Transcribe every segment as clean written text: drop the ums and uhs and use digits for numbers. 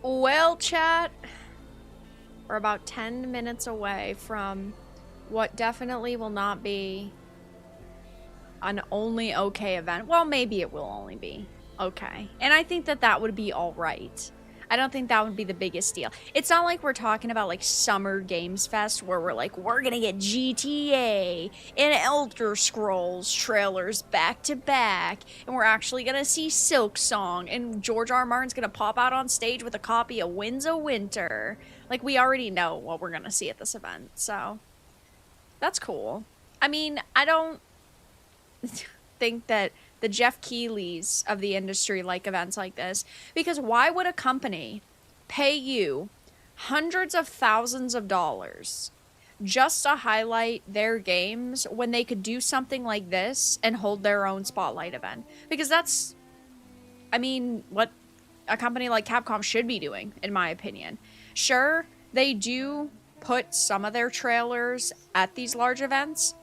Well, chat, we're about 10 minutes away from what definitely will not be an only okay event. Well, maybe it will only be okay. And I think that that would be all right. I don't think that would be the biggest deal. It's not like we're talking about like Summer Games Fest where we're like, we're gonna get GTA and Elder Scrolls trailers back to back, and we're actually gonna see Silk Song, and George R. R. Martin's gonna pop out on stage with a copy of Winds of Winter. Like, we already know what we're gonna see at this event, so that's cool. I mean, I don't think that the Jeff Keighlys of the industry like events like this, because why would a company pay you hundreds of thousands of dollars just to highlight their games when they could do something like this and hold their own spotlight event. Because that's, I mean, what a company like Capcom should be doing, in my opinion. Sure, they do put some of their trailers at these large events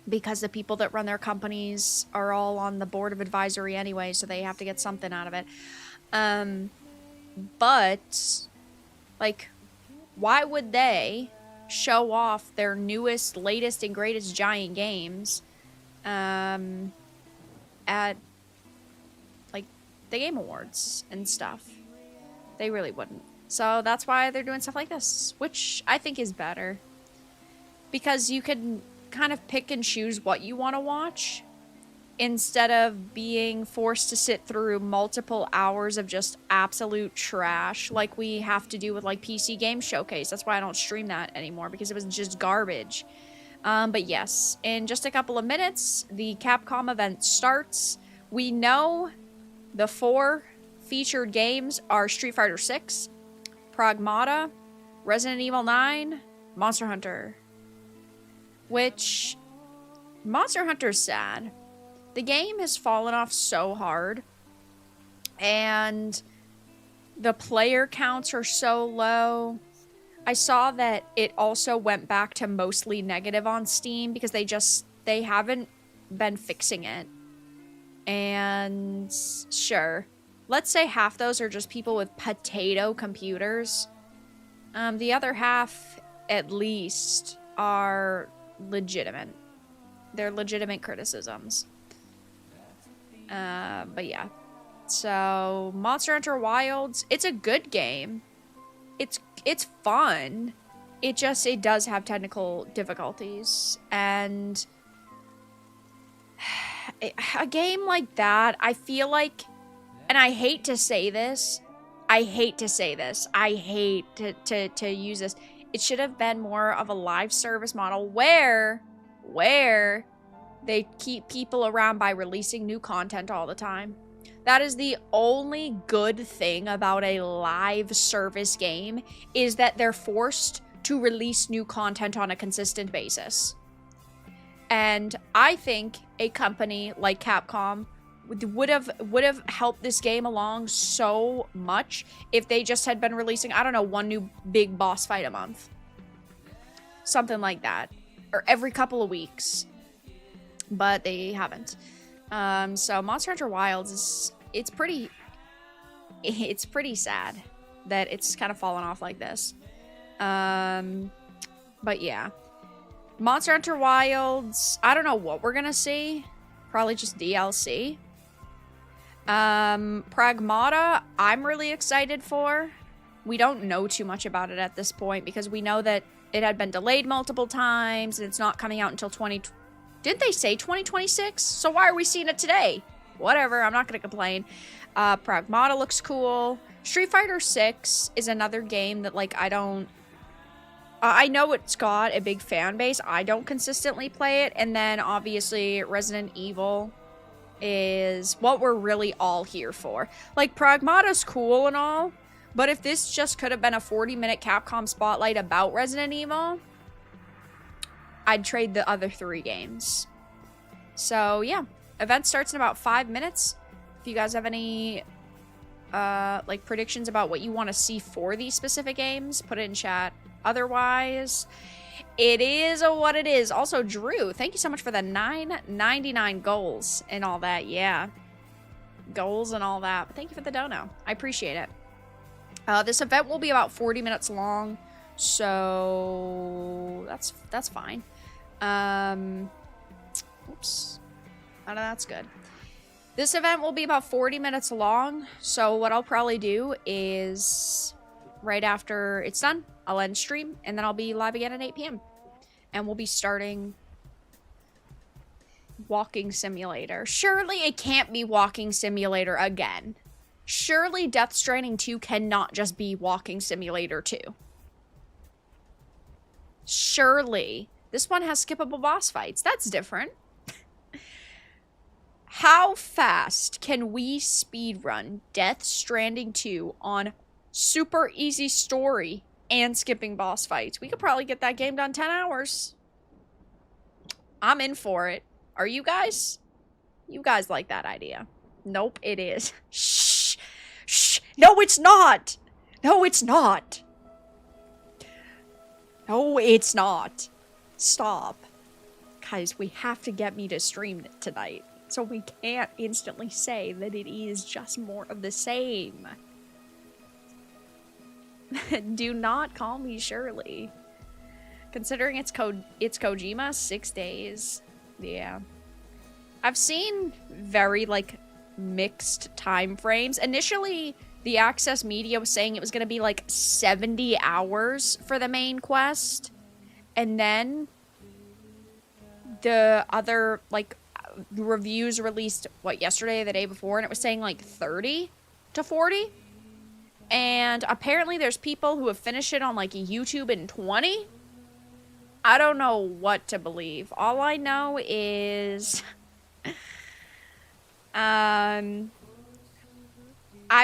because the people that run their companies are all on the board of advisory anyway, so they have to get something out of it. But, like, why would they show off their newest, latest, and greatest giant games at, like, the Game Awards and stuff? They really wouldn't. So that's why they're doing stuff like this, which I think is better. Because you can kind of pick and choose what you want to watch instead of being forced to sit through multiple hours of just absolute trash like we have to do with like PC Game Showcase. That's why I don't stream that anymore, because it was just garbage. But yes, in just a couple of minutes, the Capcom event starts. We know the 4 featured games are Street Fighter 6, Pragmata, Resident Evil 9, Monster Hunter. Which, Monster Hunter's sad. The game has fallen off so hard, and the player counts are so low. I saw that it also went back to mostly negative on Steam because they haven't been fixing it. And sure, let's say half those are just people with potato computers. The other half, at least, are legitimate. They're legitimate criticisms. But yeah. So, Monster Hunter Wilds, it's a good game. It's fun. It does have technical difficulties. And a game like that, I feel like, and I hate to say this, I hate to use this, it should have been more of a live service model where they keep people around by releasing new content all the time. That is the only good thing about a live service game, is that they're forced to release new content on a consistent basis. And I think a company like Capcom would have helped this game along so much if they just had been releasing, I don't know, one new big boss fight a month. Something like that. Or every couple of weeks. But they haven't. So Monster Hunter Wilds it's pretty sad that it's kind of fallen off like this. But yeah. Monster Hunter Wilds, I don't know what we're gonna see. Probably just DLC. Pragmata, I'm really excited for. We don't know too much about it at this point because we know that it had been delayed multiple times and it's not coming out until Didn't they say 2026? So why are we seeing it today? Whatever, I'm not gonna complain. Pragmata looks cool. Street Fighter 6 is another game that, like, I know it's got a big fan base. I don't consistently play it. And then, obviously, Resident Evil is what we're really all here for. Like, Pragmata's cool and all, but if this just could have been a 40-minute Capcom spotlight about Resident Evil, I'd trade the other 3 games. So, yeah. Event starts in about 5 minutes. If you guys have any, like, predictions about what you want to see for these specific games, put it in chat. Otherwise, it is what it is. Also, Drew, thank you so much for the $9.99 goals and all that. Yeah. Goals and all that. But thank you for the dono. I appreciate it. This event will be about 40 minutes long. So that's fine. Oops. Oh, no, that's good. This event will be about 40 minutes long. So what I'll probably do is right after it's done, I'll end stream and then I'll be live again at 8 p.m. And we'll be starting Walking Simulator. Surely it can't be Walking Simulator again. Surely Death Stranding 2 cannot just be Walking Simulator 2. Surely. This one has skippable boss fights. That's different. How fast can we speedrun Death Stranding 2 on super easy story and skipping boss fights. We could probably get that game done 10 hours. I'm in for it. Are you guys? You guys like that idea? Nope, it is. Shh. Shh. No, it's not. No, it's not. No, it's not. Stop. Guys, we have to get me to stream tonight. So we can't instantly say that it is just more of the same. Do not call me Shirley. Considering it's Kojima, 6 days. Yeah. I've seen very, like, mixed time frames. Initially, the Access Media was saying it was going to be, like, 70 hours for the main quest. And then the other, like, reviews released, what, yesterday or the day before? And it was saying, like, 30 to 40. And apparently there's people who have finished it on, like, YouTube in 20. I don't know what to believe. All I know is... I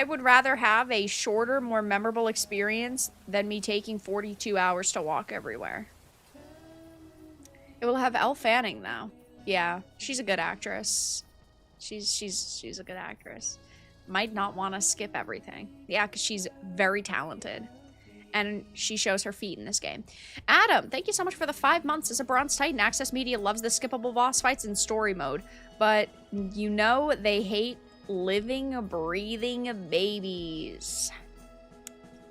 would rather have a shorter, more memorable experience than me taking 42 hours to walk everywhere. It will have Elle Fanning, though. Yeah, she's a good actress. She's a good actress. Might not want to skip everything. Yeah, because she's very talented. And she shows her feet in this game. Adam, thank you so much for the 5 months as a Bronze Titan. Access Media loves the skippable boss fights in story mode. But, you know, they hate living, breathing babies.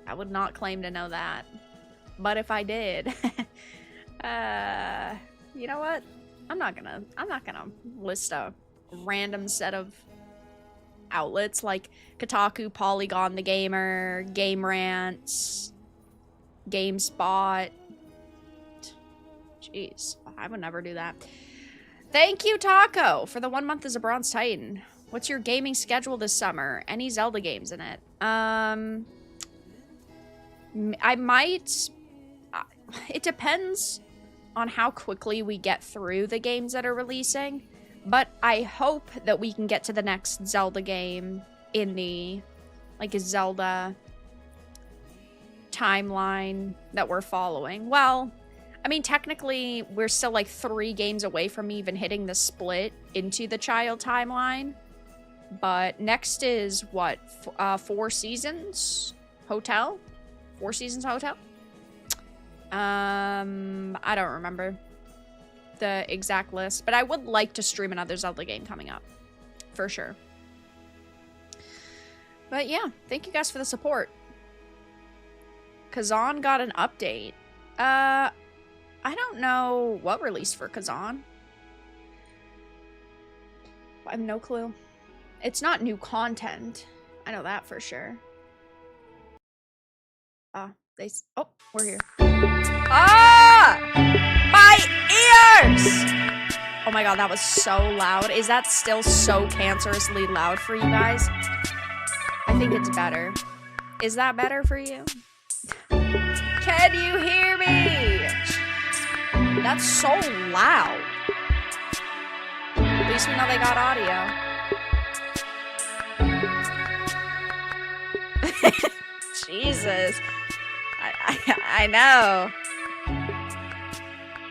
I would not claim to know that. But if I did... you know what? I'm not gonna list a random set of outlets like Kotaku, Polygon the Gamer, Game Rants, GameSpot. Jeez, I would never do that. Thank you, Taco, for the 1 month as a Bronze Titan. What's your gaming schedule this summer? Any Zelda games in it? I might... it depends on how quickly we get through the games that are releasing. But I hope that we can get to the next Zelda game in the, like, a Zelda timeline that we're following. Well, I mean, technically, we're still, like, 3 games away from even hitting the split into the child timeline. But next is, what, 4 Seasons Hotel? 4 Seasons Hotel? I don't remember the exact list, but I would like to stream another Zelda game coming up, for sure. But yeah, thank you guys for the support. Kazan got an update. I don't know what released for Kazan. I have no clue. It's not new content. I know that for sure. Oh, we're here. Ah! My ears! Oh my god, that was so loud. Is that still so cancerously loud for you guys? I think it's better. Is that better for you? Can you hear me? That's so loud. At least we know they got audio. Jesus. I know.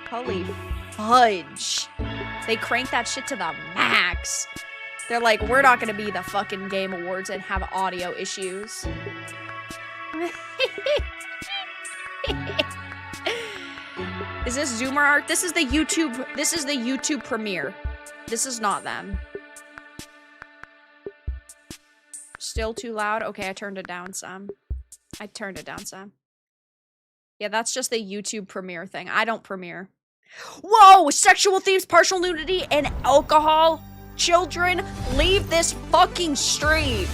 Holy fudge. They cranked that shit to the max. They're like, we're not gonna be the fucking Game Awards and have audio issues. Is this Zoomer art? This is the YouTube premiere. This is not them. Still too loud? Okay, I turned it down some. Yeah, that's just the YouTube premiere thing. I don't premiere. Whoa! Sexual themes, partial nudity, and alcohol? Children, leave this fucking stream.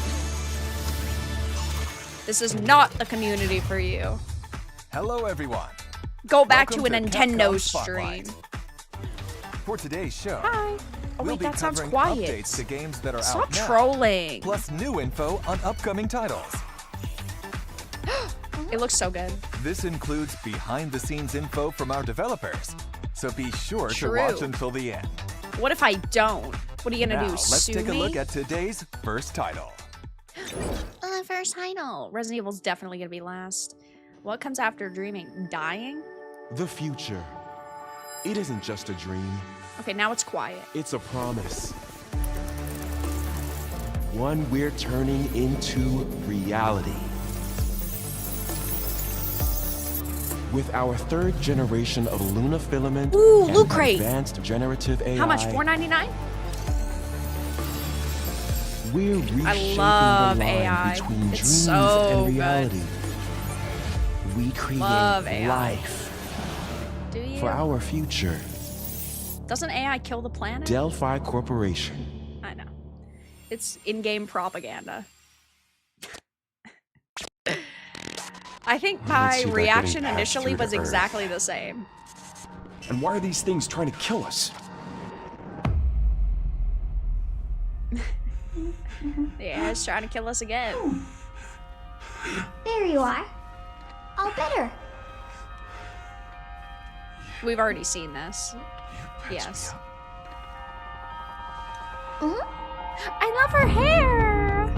This is not the community for you. Hello, everyone. Go back to a Nintendo stream. For today's show, hi. Oh we'll wait, be that sounds covering quiet. updates to games that are Stop out now, trolling. plus new info on upcoming titles. It looks so good. This includes behind-the-scenes info from our developers, so be sure to watch until the end. What if I don't? What are you gonna do? Let's Sue take a me? look at today's first title. First title. Resident Evil's definitely gonna be last. What comes after dreaming? Dying? The future. It isn't just a dream. Okay, now it's quiet. It's a promise. One we're turning into reality. With our 3rd generation of Luna filament Ooh, and loot crate. advanced generative AI. How much? $4.99? We're reshaping love the line AI. between It's dreams so and good. reality. We create Love AI. life Do you? for our future. Doesn't AI kill the planet? Delphi Corporation. I know. It's in-game propaganda. I think Let's my see that reaction getting passed initially through to was Earth. exactly the same. And why are these things trying to kill us? Yeah, it's trying to kill us again. There you are. All better. We've already seen this. Yes. I love her hair!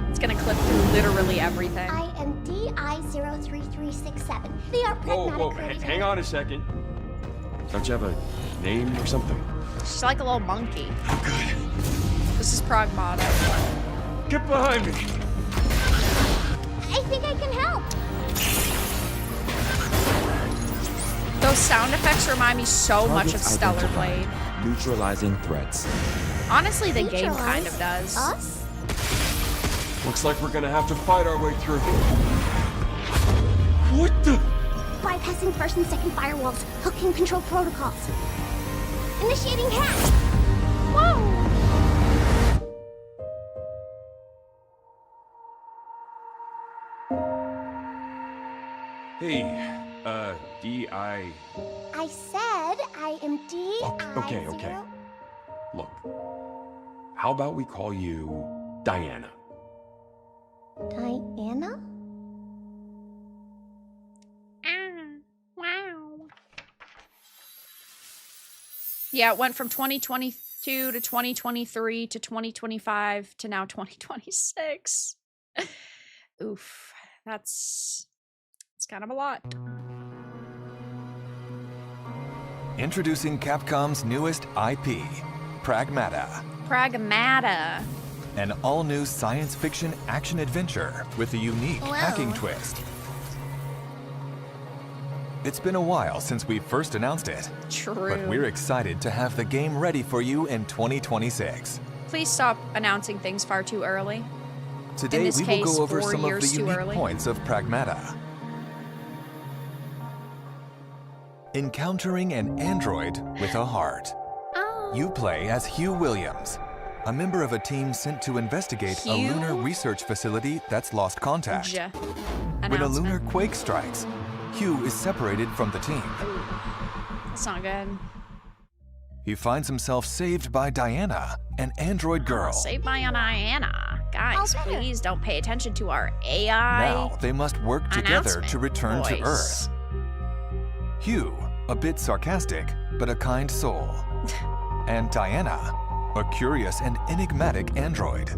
It's gonna clip through literally everything. I am DI-03367. They are pragmatic. Hang on a second. Don't you have a name or something? She's like a little monkey. Good. This is Pragmata. Get behind me. I think I can help. Those sound effects remind me so much of Targets Stellar identified. Blade. Neutralizing threats. Honestly, the game kind of Neutralize does. Us? Looks like we're gonna have to fight our way through. What the? Bypassing 1st and 2nd firewalls. Hooking control protocols. Initiating hack. Whoa! Hey, D.I. I said I am DI. Okay. Look, how about we call you Diana? Diana? Wow. Yeah, it went from 2022 to 2023 to 2025 to now 2026. Oof. It's kind of a lot. Introducing Capcom's newest IP, Pragmata. Pragmata. An all-new science fiction action-adventure with a unique hacking twist. It's been a while since we first announced it, True. but we're excited to have the game ready for you in 2026. Please stop announcing things far too early. Today this we case, will go over 4 some of the years too unique early. points of Pragmata. Encountering an android with a heart. Oh. You play as Hugh Williams, a member of a team sent to investigate a Hugh? lunar research facility that's lost contact. When a Announcement. lunar quake strikes, Hugh is separated from the team. That's not good. He finds himself saved by Diana, an android girl. Saved by Diana. Guys, better. please don't pay attention to our AI. Now they must work together announcement to return to voice. Earth. Hugh, a bit sarcastic, but a kind soul. And Diana, a curious and enigmatic android.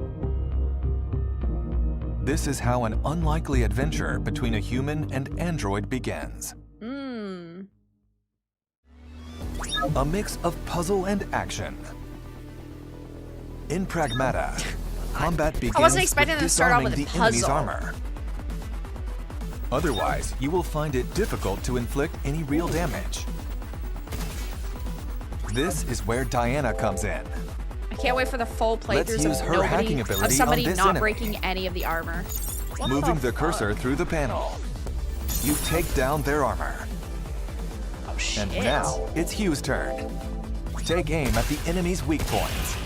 This is how an unlikely adventure between a human and android begins. A mix of puzzle and action. In Pragmata, combat begins wasn't expecting with them to start out disarming with a the enemy's puzzle. armor. Otherwise, you will find it difficult to inflict any real damage. This is where Diana comes in. I can't wait for the full Let's playthroughs use of her hacking nobody, ability of somebody on this not enemy. breaking any of the armor. What Moving the fuck? cursor through the panel, you take down their armor. Oh shit. And now, it's Hugh's turn. Take aim at the enemy's weak points.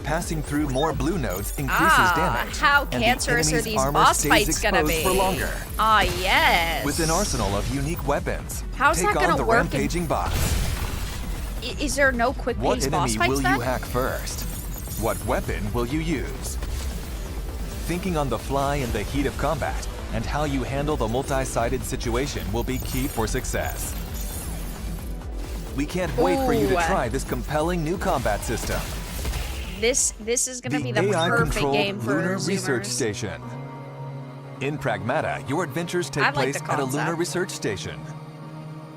Passing through more blue nodes increases damage. How and the cancerous are enemy's these armor boss stays fights gonna exposed be? for longer. Ah, yes. With an arsenal of unique weapons, How's take that on gonna the work in- rampaging boss. Is there no quick What pace boss enemy fights will then? you hack first? What weapon will you use? Thinking on the fly in the heat of combat and how you handle the multi-sided situation will be key for success. We can't wait for you to Ooh. try this compelling new combat system. This is gonna be the AI perfect controlled game for lunar research Zoomers. station. In Pragmata, your adventures take I like place the at a concept. lunar research station.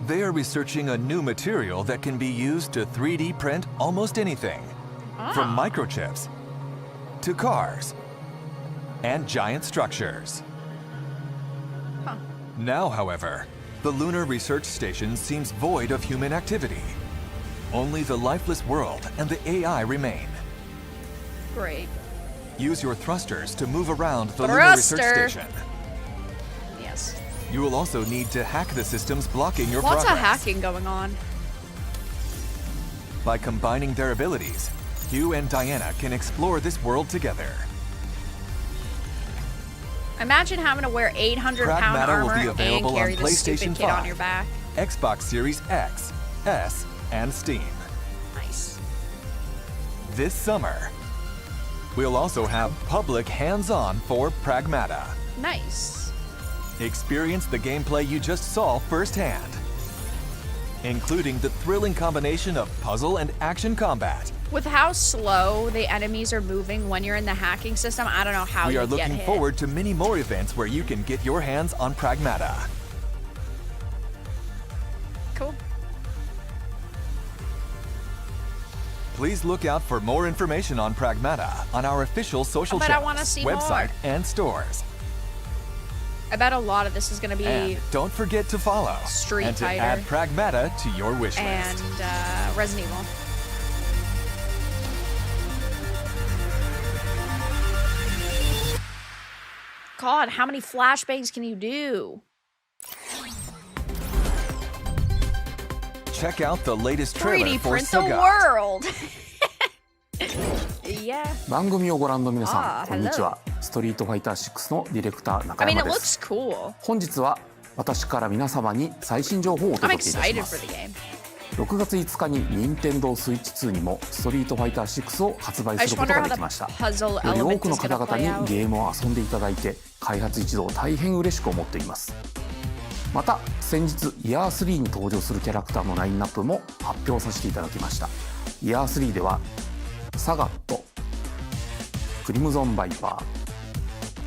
They are researching a new material that can be used to 3D print almost anything, from microchips to cars and giant structures. Huh. Now, however, the lunar research station seems void of human activity. Only the lifeless world and the AI remain. Great. Use your thrusters to move around the lunar research Thruster. station. Yes. You will also need to hack the systems blocking your Lots progress. of hacking going on. By combining their abilities, Hugh and Diana can explore this world together. Imagine having to wear 800-pound Pragmata will armor be available and carry on this PlayStation stupid kid on 5, your back. Xbox Series X, S, and Steam. Nice. This summer, we'll also have public hands-on for Pragmata. Nice. Experience the gameplay you just saw firsthand, including the thrilling combination of puzzle and action combat. With how slow the enemies are moving when you're in the hacking system, I don't know how We you are get looking hit. forward to many more events where you can get your hands on Pragmata. Cool. Please look out for more information on Pragmata on our official social But I channels, wanna see website, more. and stores. I bet a lot of this is going to be And don't forget to follow Street and to Fighter. add Pragmata to your wish and list. Resident Evil. God, how many flashbangs can you do? Check out the latest trailer 3D for print the Sagat. world. Yeah. 番組をご覧の皆さん、 Ah, こんにちは。ストリートファイター6のディレクター中 I mean, 山 it です looks cool. 本日は私から皆様に最新情報をお I'm 届けいたし excited ま for す the game. 6月5日に任天堂スイッチ2にもストリートファイター6を発売 I す just ること wonder が how で the きました puzzle より多 element くの is 方 gonna 々 play に out. ゲームを遊んでいただいて開発一同大変嬉しく思っていますまた先日イヤー3に登場するキャラクターのラインナップも発表させていただきましたイヤー3ではサガットクリムゾンバイパ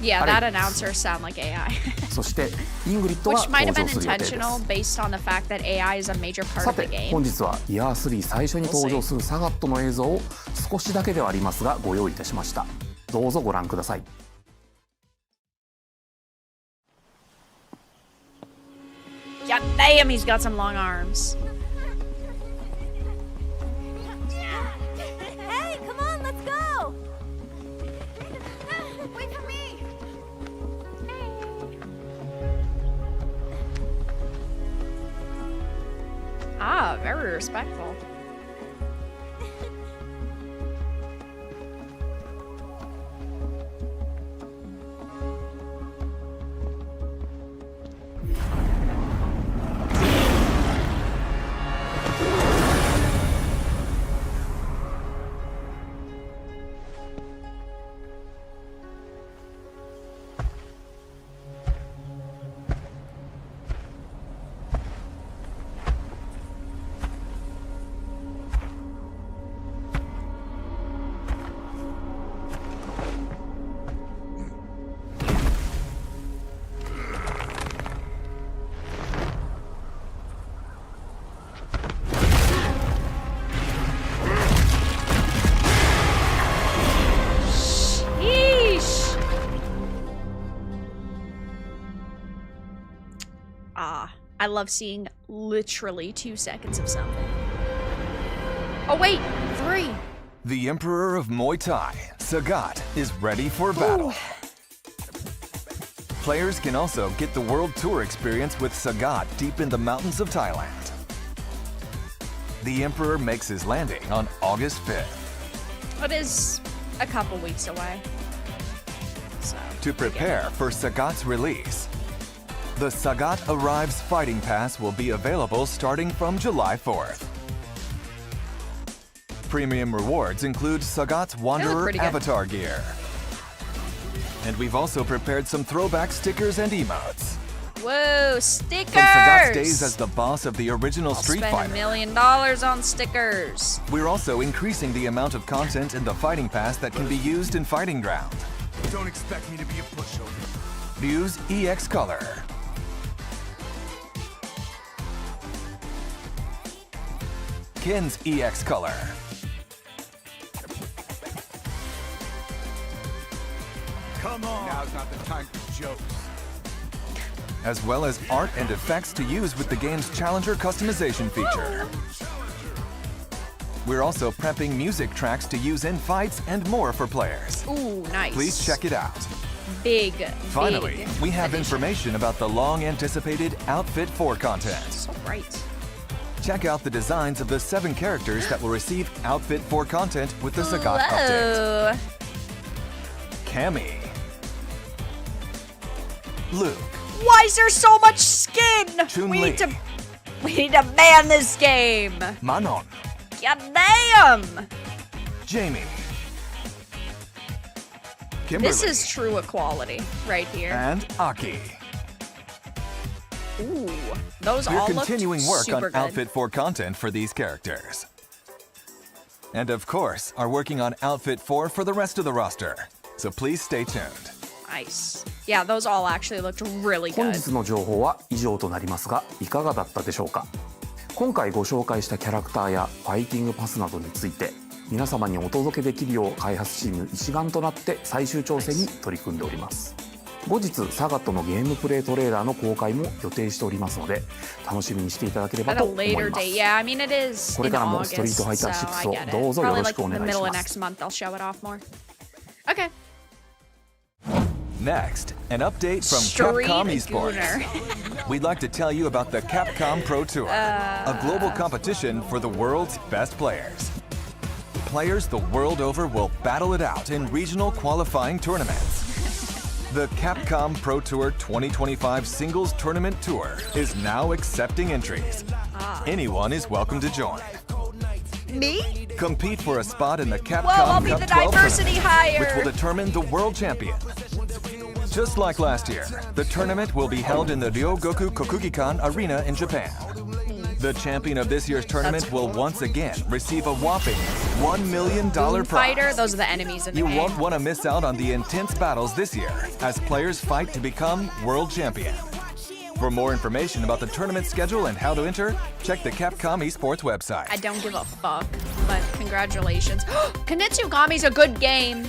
Yeah, that Alex. announcer sound like AI. ーそしてイングリッドが Which might 登 have 場 been する予定です intentional based on the fact that AI is a major part さ of the て game. 本日はイヤー3最初に登場するサガットの映像を少しだけではありますがご用意いたしましたどうぞご覧ください God damn, he's got some long arms. Hey, come on, let's go! Wait for me! Ah, very respectful. Yeesh. Ah, I love seeing literally 2 seconds of something. Oh wait, 3. The Emperor of Muay Thai, Sagat, is ready for battle. Players can also get the World Tour experience with Sagat deep in the mountains of Thailand. The Emperor makes his landing on August 5th. It is a couple weeks away. So, To prepare for Sagat's release, the Sagat Arrives Fighting Pass will be available starting from July 4th. Premium rewards include Sagat's Wanderer pretty good. avatar gear. And we've also prepared some throwback stickers and emotes. whoa, stickers! From Sagat's days as the boss of the original I'll Street spend Fighter, $1 million on stickers. we're also increasing the amount of content in the Fighting Pass that can be used in Fighting Ground. Don't expect me to be a pushover. Ryu's EX Color. Ken's EX Color. Come on. Now's not the time for jokes. As well as art and effects to use with the game's Challenger customization feature. We're also prepping music tracks to use in fights and more for players. Ooh, nice. Please check it out. Big, Finally, big we have addition. information about the long-anticipated Outfit 4 content. So bright. Check out the designs of the 7 characters that will receive Outfit 4 content with the Sagat update. Whoa. Cammy. Luke. Why is there so much skin? Chun-Li. We need to ban this game. Manon. God damn. Jamie. Kimberly. This is true equality right here. And Aki. Ooh, those We're all look continuing work super on good. Outfit 4 content for these characters. And of course, are working on Outfit 4 for the rest of the roster. So please stay tuned. Nice. Yeah, those all actually looked really 本 good. 日の情報は以上となりますが、いかがだったでしょうか。今回ご紹介したキャラクターやファイティングパスなどについて皆様にお届けできるよう開発チーム一丸となって最終調整に取り組んでおります。後日サガットのゲームプレイトレーラーの公開も予定しておりますので楽しみにしていただければ At と a 思い later ます date. Yeah, I mean it is これ in からも August, ストリートファイター so 6 I get it. をどうぞよ Probably ろし like くお the 願いし middle of ます next month I'll show it off more. Okay. Next, an update from Street Capcom Esports. Gooner. We'd like to tell you about the Capcom Pro Tour, a global competition for the world's best players. Players the world over will battle it out in regional qualifying tournaments. The Capcom Pro Tour 2025 Singles Tournament Tour is now accepting entries. Anyone is welcome to join. Me? Compete for a spot in the Capcom Whoa, I'll be Cup the 12 diversity tournament, hire. which will determine the world champion. Just like last year, the tournament will be held in the Ryogoku Kokugikan Arena in Japan. The champion of this year's tournament That's will cool. once again receive a whopping $1 million Boom prize. Fighter, those are the enemies in the You game. won't want to miss out on the intense battles this year as players fight to become world champion. For more information about the tournament schedule and how to enter, check the Capcom Esports website. I don't give a fuck, but congratulations. Kunitsugami's a good game.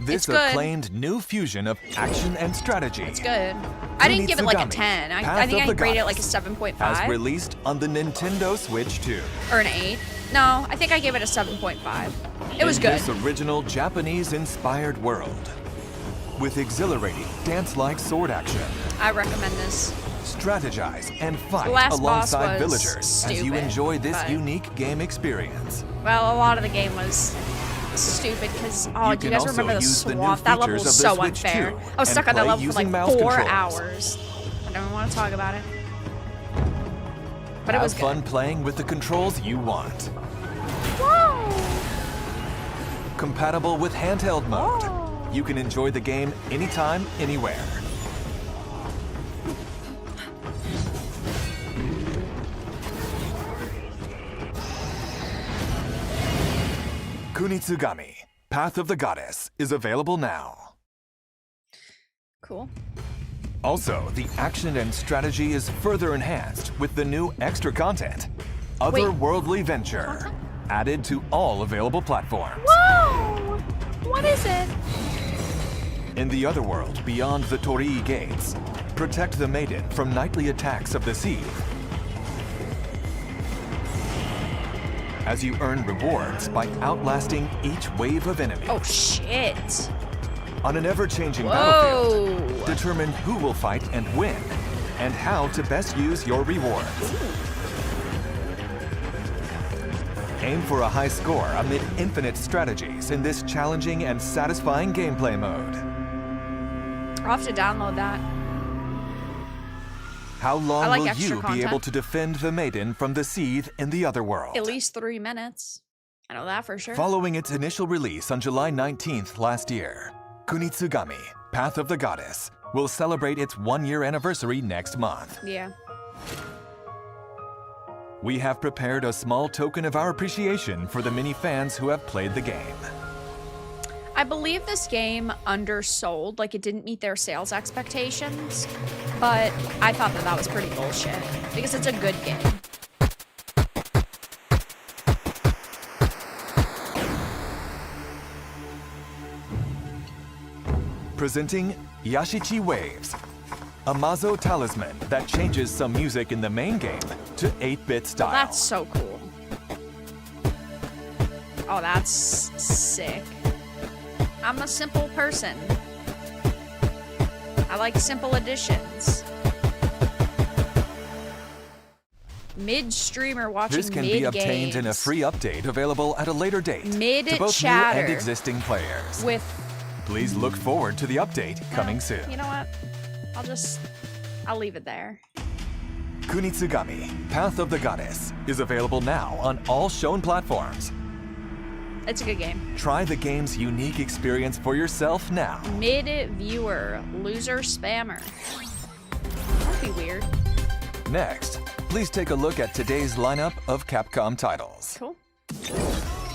This it's good. acclaimed new fusion of action and strategy. It's good. I didn't give it like a Kunitsugami, 10. I Path think of I the rated it like a Goddess, 7.5 as released on the Nintendo Switch 2. or an 8. No, I think I gave it a 7.5. It was In good. this original Japanese-inspired world, with exhilarating dance-like sword action, I recommend this. strategize and fight The last boss alongside was villagers as you stupid, enjoy this but- unique game experience. Well, a lot of the game was stupid because, oh, You do you can guys also remember the use the new swamp? That level features was of the so Switch unfair. 2 I was stuck and on that play level for using like mouse 4 controls. hours. I don't want to talk about it. But it Have was fun good. playing with the controls you want. Whoa! Compatible with handheld mode. Whoa. You can enjoy the game anytime, anywhere. Kunitsugami, Path of the Goddess, is available now. Cool. Also, the action and strategy is further enhanced with the new extra content, Otherworldly Venture, added to all available platforms. Whoa! What is it? In the Otherworld, beyond the Torii gates, protect the maiden from nightly attacks of the sea. As you earn rewards by outlasting each wave of enemies. Oh, shit. On an ever-changing Whoa. battlefield, determine who will fight and win, and how to best use your rewards. Aim for a high score amid infinite strategies in this challenging and satisfying gameplay mode. I'll have to download that. How long like will extra you be content. able to defend the maiden from the seethe in the Otherworld? At least 3 minutes. I know that for sure. Following its initial release on July 19th last year, Kunitsugami, Path of the Goddess, will celebrate its 1-year anniversary next month. Yeah. We have prepared a small token of our appreciation for the many fans who have played the game. I believe this game undersold, like it didn't meet their sales expectations, but I thought that was pretty bullshit because it's a good game. Presenting Yashichi Waves, a Mazo talisman that changes some music in the main game to 8-bit style. That's so cool. Oh, that's sick. I'm a simple person. I like simple additions. Mid-streamer watching This can be obtained in a free update available at a later date to both new Mid-chatter and existing players. with... Please look forward to the update coming soon. You know what? I'll leave it there. Kunitsugami, Path of the Goddess, is available now on all shown platforms. It's a good game. Try the game's unique experience for yourself now. Mid-viewer, loser spammer. That'd be weird. Next, please take a look at today's lineup of Capcom titles. Cool.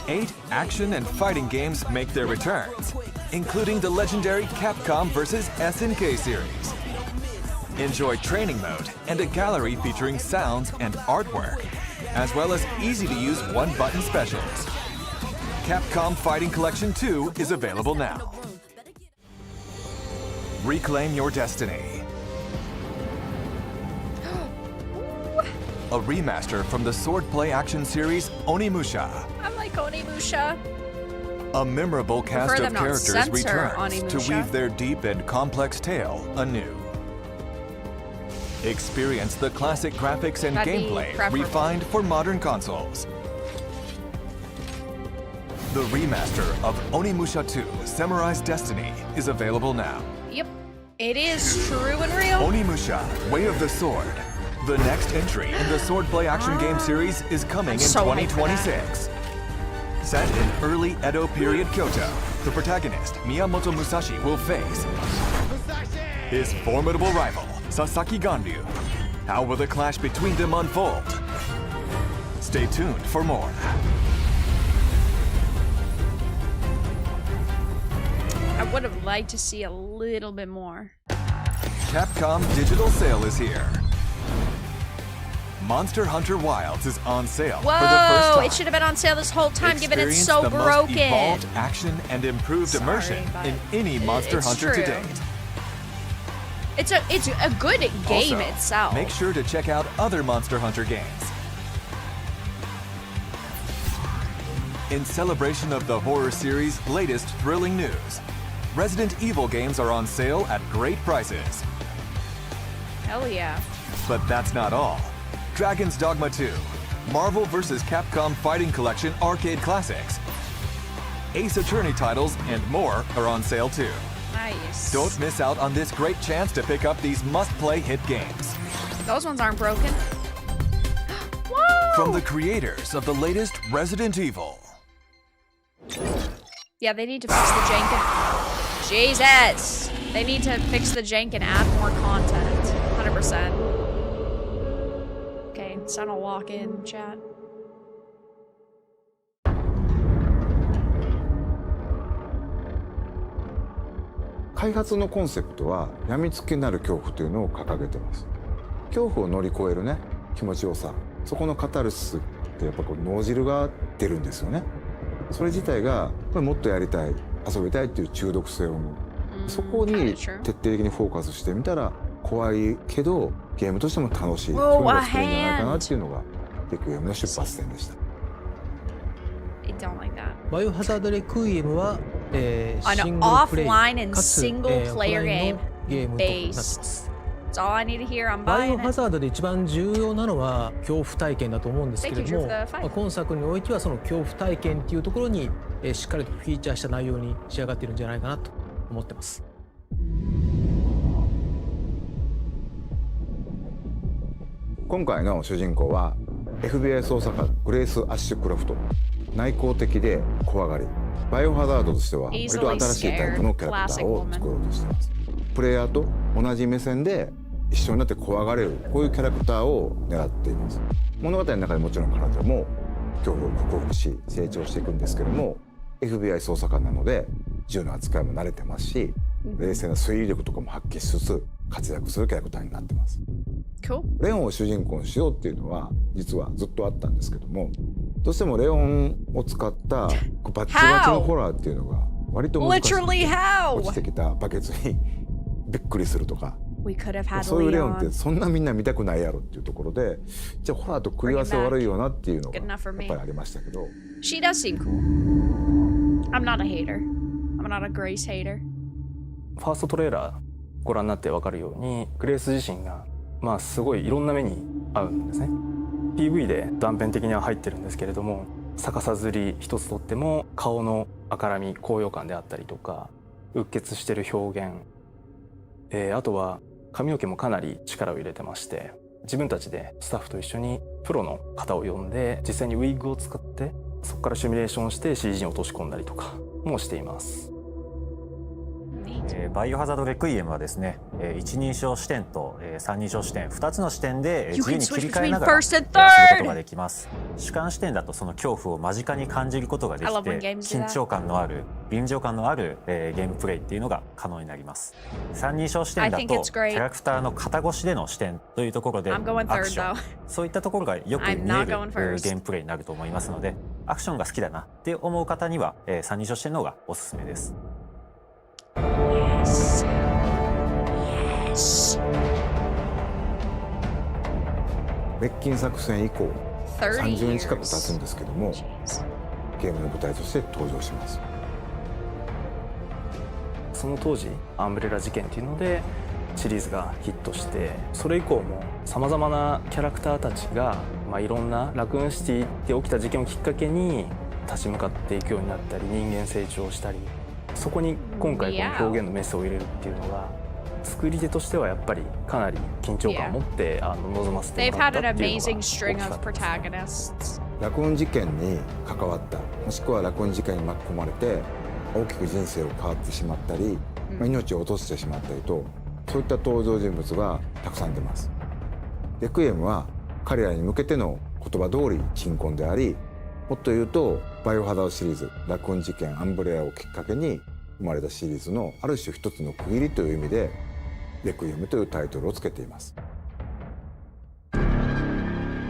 8 action and fighting games make their returns, including the legendary Capcom vs. SNK series. Enjoy training mode and a gallery featuring sounds and artwork, as well as easy-to-use one-button specials. Capcom Fighting Collection 2 is available now. Reclaim your destiny. A remaster from the swordplay action series Onimusha. I like Onimusha. A memorable cast Prefer of them not characters censor returns to Onimusha. weave their deep and complex tale anew. Experience the classic graphics and That'd be gameplay preferable. refined for modern consoles. The remaster of Onimusha 2 Samurai's Destiny is available now. Yep. It is true and real. Onimusha, Way of the Sword. The next entry in the swordplay action game series is coming in so hyped for that. 2026. Set in early Edo period Kyoto, the protagonist, Miyamoto Musashi, will face his formidable rival, Sasaki Ganryu. How will the clash between them unfold? Stay tuned for more. I would have liked to see a little bit more. Capcom Digital Sale is here. Monster Hunter Wilds is on sale for the first Whoa! time. It should have been on sale this whole time, given it's Experience so the most broken. evolved action and improved Sorry, immersion but in any Monster it's Hunter to true. date. It's a good game Also, itself. make sure to check out other Monster Hunter games. In celebration of the horror series' latest thrilling news, Resident Evil games are on sale at great prices. Hell yeah. But that's not all. Dragon's Dogma 2, Marvel vs. Capcom Fighting Collection Arcade Classics, Ace Attorney titles, and more are on sale too. Nice. Don't miss out on this great chance to pick up these must-play hit games. Those ones aren't broken. Whoa! From the creators of the latest Resident Evil. Yeah, they need to fix the jank and... Jesus! They need to fix the jank and add more content. 100%. Okay, son will walk in, chat.開発のコンセプトは病みつきになる恐怖というのを掲げてます。恐怖を乗り越えるね、気持ちよさ、そこのカタルシスってやっぱこう脳汁が出るんですよね。それ自体がこれもっとやりたい、遊びたいっていう中毒性を生む。そこに徹底的にフォーカスしてみたら怖いけどゲームとしても楽しい、そういうのが作れるんじゃないかなっていうのがビッグゲームの出発点でした。I don't like that. バイオハザードレクイエムは、シン An グルプレイ offline and かつ、 single オフ player ライン game のゲームとなってま based. す。 That's all I need to hear. I'm バイオ buying ハ it. ザードで一番重要なのは恐怖体験だと思うんですけれども、 Thank you for the fight. 今作においてはその恐怖体験っていうところに、しっかりとフィーチャーした内容に仕上がっているんじゃないかなと思ってます。今回の主人公は FBI 捜査官グレイス・アッシュクロフト。内向的で怖がり。バイオハザードとしては割と新しいタイプのキャラクターを作ろうとしています。プレイヤーと同じ目線で一緒になって怖がれる、こういうキャラクターを狙っています。物語の中でもちろん彼女も恐怖を克服し成長していくんですけども、 FBI 捜査官なので銃の扱いも慣れてますし、冷静な推理力とかも発揮しつつ活躍するキャラクターになってます。Cool. レオンを主人公にしようっていうのは実はずっとあったんですけども、どうしてもレオンを使ったバッチバチのホラーっていうのが割と難しくて、 Literally how? 落ちてきたバケツにびっくりするとか、 We could have had そういうレオンって Leon. そんなみんな見たくないやろっていうところで、じゃあホラーと食い合わせ悪いよなっていうのが Good や enough for っ me. ぱりありましたけど、 She does seem cool. I'm not a hater. I'm not a Grace hater. ファーストトレーラーご覧になって分かるように、グレース自身がまあすごいいろんな目に合うんですね。 PV で断片的には入ってるんですけれども、逆さずり一つとっても顔の赤らみ、高揚感であったりとか、うっ血してる表現、あとは髪の毛もかなり力を入れてまして、自分たちでスタッフと一緒にプロの方を呼んで実際にウィッグを使ってそこからシミュレーションして CG に落とし込んだりとかもしています。バイオハザードレクイエムはですね、一人称視点と三人称視点2つの視点で自由に切り替えながら遊ぶことができます。主観視点だとその恐怖を間近に感じることができて、緊張感のある臨場感のあるゲームプレイっていうのが可能になります。三人称視点だとキャラクターの肩越しでの視点というところでアクション、そういったところがよく見えるゲームプレイになると思いますので、アクションが好きだなって思う方には三人称視点の方がおすすめです。滅菌作戦以降30 30年近く経つんですけども、ゲームの舞台として登場します。その当時アンブレラ事件っていうのでシリーズがヒットして、それ以降もさまざまなキャラクターたちが、いろんなラクーンシティで起きた事件をきっかけに立ち向かっていくようになったり、人間成長したり、そこに今回この表現のメスを入れるっていうのが作り手としてはやっぱりかなり緊張感を持って臨ませてもらったっていうのが大きかったです。ラクーン事件に関わった、もしくはラクーン事件に巻き込まれて大きく人生を変わってしまったり、命を落としてしまったりと、そういった登場人物がたくさん出ます。レクイエムは彼らに向けての言葉通り鎮魂であり、もっと言うとバイオハザードシリーズ、ラクーン事件、アンブレラをきっかけに生まれたシリーズのある種一つの区切りという意味でレクイエムというタイトルをつけています。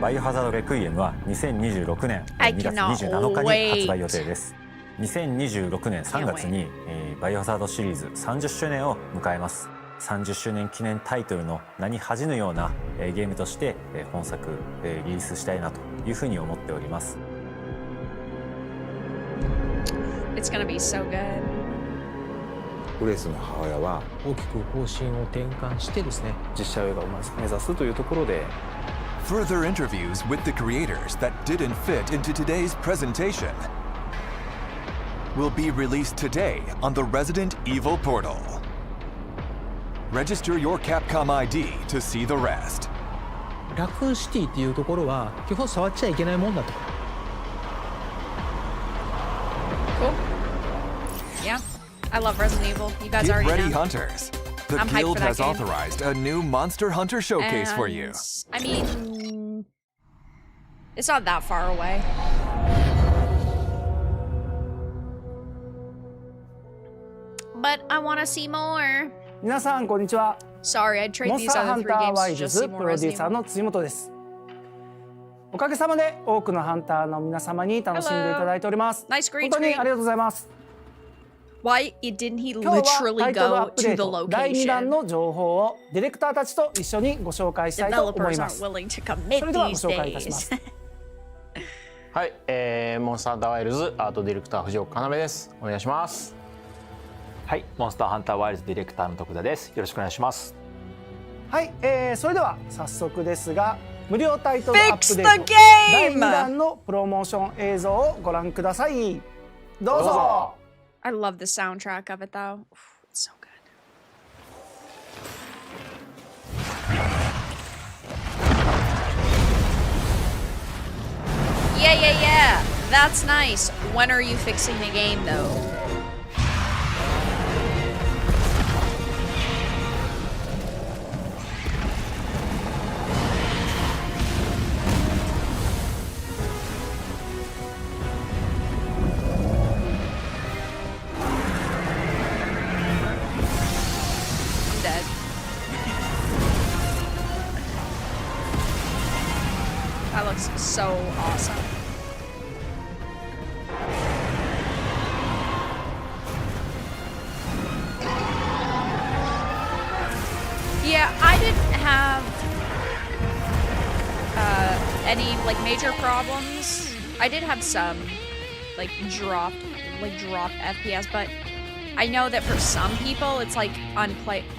バイオハザードレクイエムは2026年2月27日に発売予定です。2026年3月にバイオハザードシリーズ30周年を迎えます。30周年記念タイトルの名に恥じぬようなゲームとして本作リリースしたいなというふうに思っております。It's gonna be so good. グレースの母親は大きく方針を転換してですね、実写映画をまず目指すというところで、 Further interviews with the creators that didn't fit into today's presentation will be released today on the Resident Evil portal. Register your Capcom ID to see the rest. ラクーンシティっていうところは基本触っちゃいけないもんだと。Cool. Yeah. I love Resident Evil. You guys Get already ready, know. hunters. The I'm hyped guild for that has game. authorized a new Monster Hunter showcase for you. I mean, it's not that far away. But I want to see more. 皆さんこんにちは。 Sorry, I'd trade モンス these ターハ other ン three ター games ワ to イ just ズ see ズ more プロデュー Resident サー Evil. の辻本です。おかげさまで多くのハンターの皆様に楽しんでいただいております。 Nice green 本当に screen. ありがとうございます。 Why didn't he 今日はタ literally イトルアッ go プデ to ー the ト第2弾 location? の情報をディレクターたちと一緒にご紹介したいと思い Developers ま aren't す。 willing to commit それではご these 紹介いたしま days. す。はい、モンスターハンターワイルズアートディレクター藤岡要です。お願いします。はい、モンスターハンターワイルズディレクターの徳田です。よろしくお願いします。はい、それでは早速ですが無料タイトルアップデ Fix ー the ト第 game! 2弾のプロモーション映像をご覧ください。どうぞ。 I love the soundtrack of it though. It's so good. Yeah, yeah, yeah. That's nice. When are you fixing the game though? is so awesome. Yeah, I didn't have any like major problems. I did have some like dropped FPS, but I know that for some people it's like unplayable.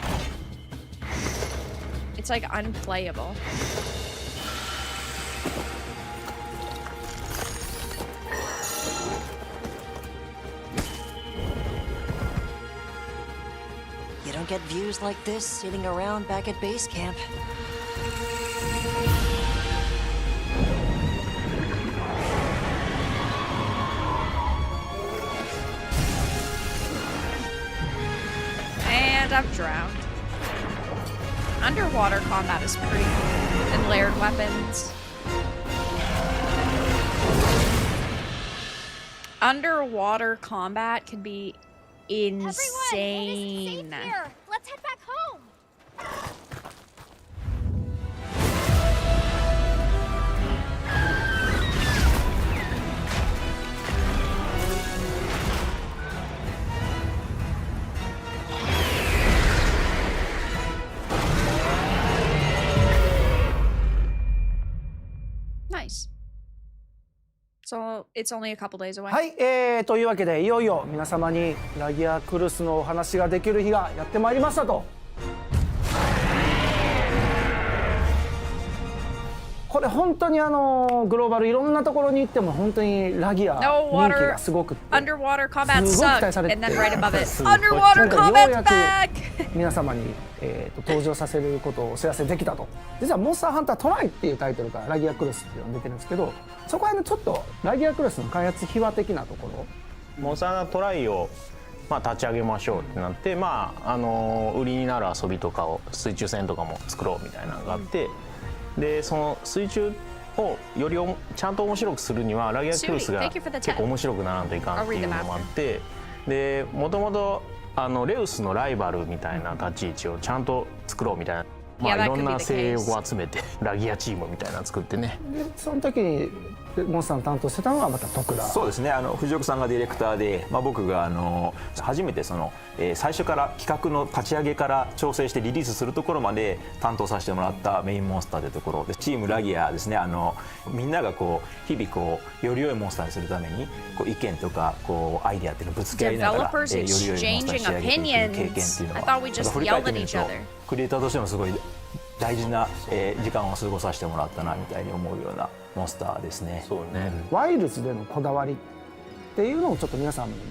You don't get views like this sitting around back at base camp. And I'm drowned. Underwater combat is pretty cool. And layered weapons. Underwater combat can be insane. Everyone, here. Let's head back home. Nice. So it's only a couple days away. はい、というわけでいよいよ皆様にラギアクルスのお話ができる日がやってまいりましたと。これ本当にグローバルいろんなところに行っても本当にラギア人気がすごくって、 Underwater combat すごく期 sucked, 待されて and then right above it, す underwater 今回よう combat's やく back! 皆様に、登場させることをお知らせできたと。実は「モンスターハンタートライ」っていうタイトルからラギアクルスっていうのが出てるんですけど、そこはちょっとラギアクルスの開発秘話的なところ、モンスターハンタートライを立ち上げましょうってなって、売りになる遊びとかを水中戦とかも作ろうみたいなのがあって、でその水中をよりちゃんと面白くするにはラギアクルスが結構面白くならんといかんっていうのもあって、でもともとレウスのライバルみたいな立ち位置をちゃんと作ろうみたいな、いろんな精鋭を集めてラギアチームみたいなの作ってね。でその時にモンスターの担当してたのがまた徳田。そうですね、藤岡さんがディレクターで、僕が初めて最初から企画の立ち上げから調整してリリースするところまで担当させてもらったメインモンスターというところで、チームラギアですね、みんなが日々より良いモンスターにするために意見とかアイデアっていうのをぶつけ合いながら、より良いモンスターに仕上げていく経験っていうのは振り返ってみるとクリエイターとしてもすごい大事な時間を過ごさせてもらったなみたいに思うようなモンスターですね。そうね。ワイルズでのこだわりっていうのをちょっと皆さんにも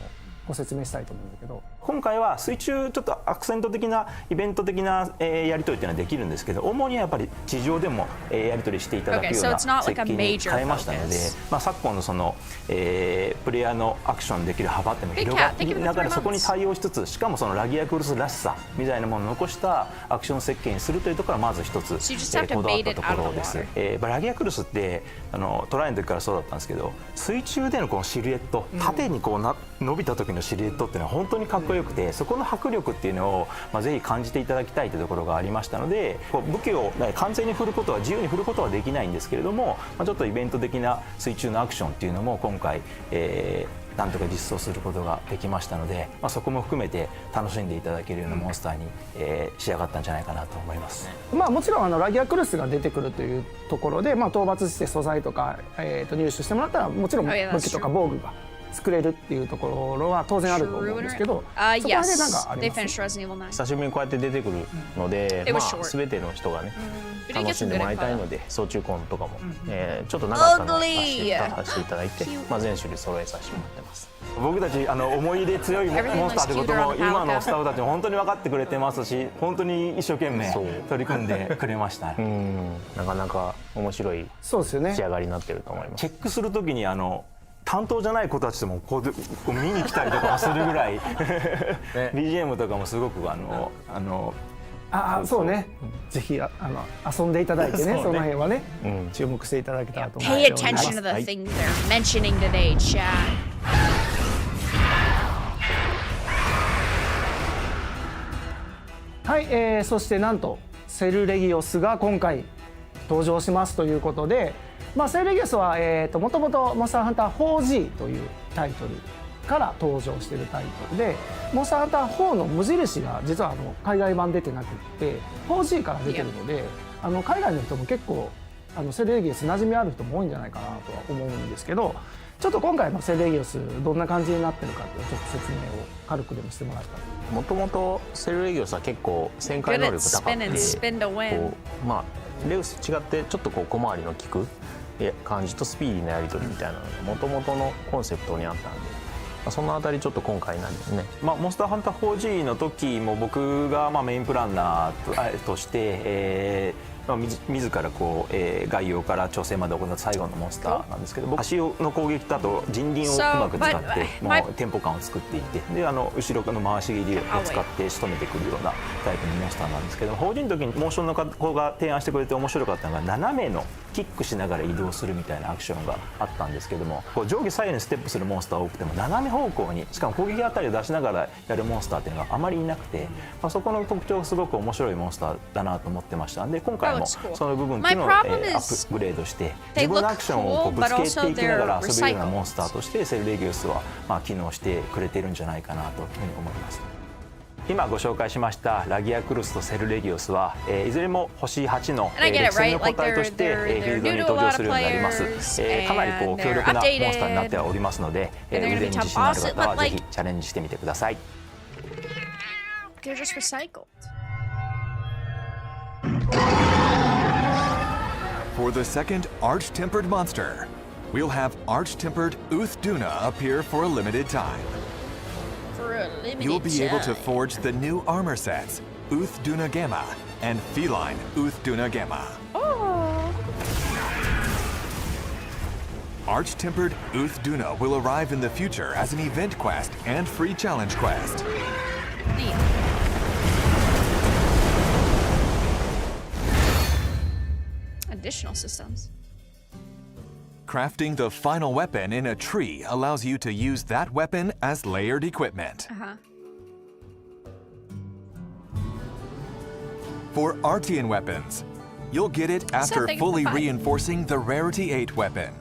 ご説明したいと思うんだけど、今回は水中ちょっとアクセント的なイベント的なやり取りっていうのはできるんですけど、主にはやっぱり地上でもやり取りしていただくような設計に変えましたので、昨今のプレイヤーのアクションできる幅っていうのが広がっている中で、そこに対応しつつ、しかもラギアクルスらしさみたいなものを残したアクション設計にするというところがまず一つこだわったところです。ラギアクルスってトライの時からそうだったんですけど、水中でのこのシルエット、縦に伸びた時のシルエットっていうのは本当にかっこよくて、そこの迫力っていうのをぜひ感じていただきたいというところがありましたので、武器を完全に振ることは自由に振ることはできないんですけれども、ちょっとイベント的な水中のアクションっていうのも今回なんとか実装することができましたので、そこも含めて楽しんでいただけるようなモンスターに仕上がったんじゃないかなと思います。もちろんラギアクルスが出てくるというところで、討伐して素材とか、入手してもらったらもちろん武器とか防具が作れるっていうところは当然あると思うんですけど、そこまでなんかあります？久しぶりにこうやって出てくるので、全ての人がね楽しんでもらいたいので、操縦コンとかもちょっとなかったのを出していただいて、全種類揃えさせてもらってます。僕たち思い入れ強いモンスターということも今のスタッフたちも本当に分かってくれてますし、本当に一生懸命取り組んでくれました。なかなか面白い仕上がりになってると思います。チェックするときに担当じゃない子たちとも見に来たりとかもするぐらいBGM とかもすごくそうね、ぜひ遊んでいただいてね、その辺はね、注目していただけたらと思います。 Pay attention to the things they're mentioning today, chat. はい、そしてなんとセルレギオスが今回登場しますということで、セルレギウスはもともとモンスターハンター 4G というタイトルから登場しているタイトルで、モンスターハンター4の無印が実は海外版出てなくって 4G から出てるので、海外の人も結構セルレギウス馴染みある人も多いんじゃないかなとは思うんですけど、ちょっと今回のセルレギウスどんな感じになってるかっていうちょっと説明を軽くでもしてもらったら。もともとセルレギウスは結構旋回能力高くて、レウスと違ってちょっと小回りの利く感じとスピーディーなやり取りみたいなのがもともとのコンセプトにあったんで、そのあたりちょっと今回なんですね。モンスターハンター 4G の時も僕がメインプランナーとして、自ら概要から調整まで行った最後のモンスターなんですけど、僕足の攻撃だと人輪をうまく使ってもうテンポ感を作っていて、で後ろの回し切りを使って仕留めてくるようなタイプのモンスターなんですけど、4G の時にモーションの子が提案してくれて面白かったのが斜めのキックしながら移動するみたいなアクションがあったんですけども、上下左右にステップするモンスター多くても斜め方向にしかも攻撃あたりを出しながらやるモンスターっていうのがあまりいなくて、そこの特徴がすごく面白いモンスターだなと思ってましたんで、今回もその部分っていうのをアップグレードして自分のアクションをぶつけていきながら遊べるようなモンスターとしてセルレギウスは機能してくれてるんじゃないかなというふうに思います。今ご紹介しましたラギアクルスとセルレギウスはいずれも星8の歴戦の個体としてフィールドに登場するようになります。かなり強力なモンスターになっておりますので、腕に自信のある方はぜひチャレンジしてみてください。For the second Arch-Tempered monster, we'll have Arch-Tempered Uthduna appear for a limited time. You'll be able to forge the new armor sets, Uthduna Gamma and Feline Uthduna Gamma. Arch-Tempered Uthduna will arrive in the future as an event quest and free challenge quest. Additional systems. Crafting the final weapon in a tree allows you to use that weapon as layered equipment. For Artian weapons, you'll get it after fully reinforcing the Rarity 8 weapon.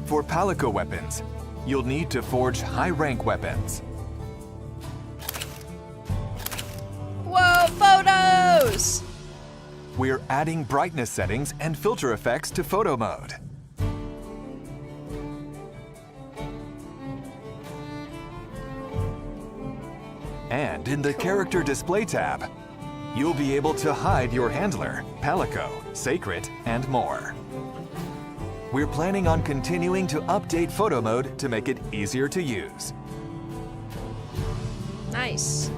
For Palico weapons, you'll need to forge high-rank weapons. Whoa, photos! We're adding brightness settings and filter effects to photo mode. And in the character display tab, you'll be able to hide your handler, Palico, Sacred, and more. We're planning on continuing to update photo mode to make it easier to use. Nice.